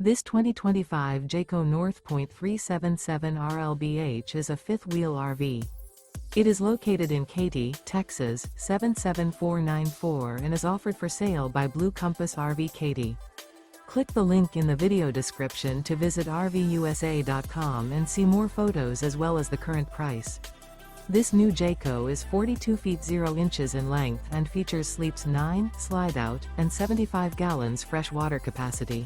This 2025 Jayco North Point 377 RLBH is a fifth-wheel RV. It is located in Katy, Texas, 77494 and is offered for sale by Blue Compass RV Katy. Click the link in the video description to visit RVUSA.com and see more photos as well as the current price. This new Jayco is 42 feet 0 inches in length and features sleeps 9, slide-out, and 75 gallons fresh water capacity.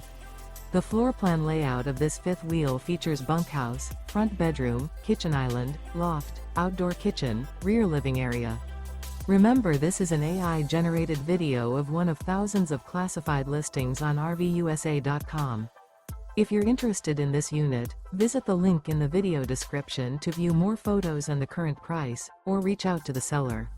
The floor plan layout of this fifth wheel features bunkhouse, front bedroom, kitchen island, loft, outdoor kitchen, rear living area. Remember, this is an AI-generated video of one of thousands of classified listings on RVUSA.com. If you're interested in this unit, visit the link in the video description to view more photos and the current price, or reach out to the seller.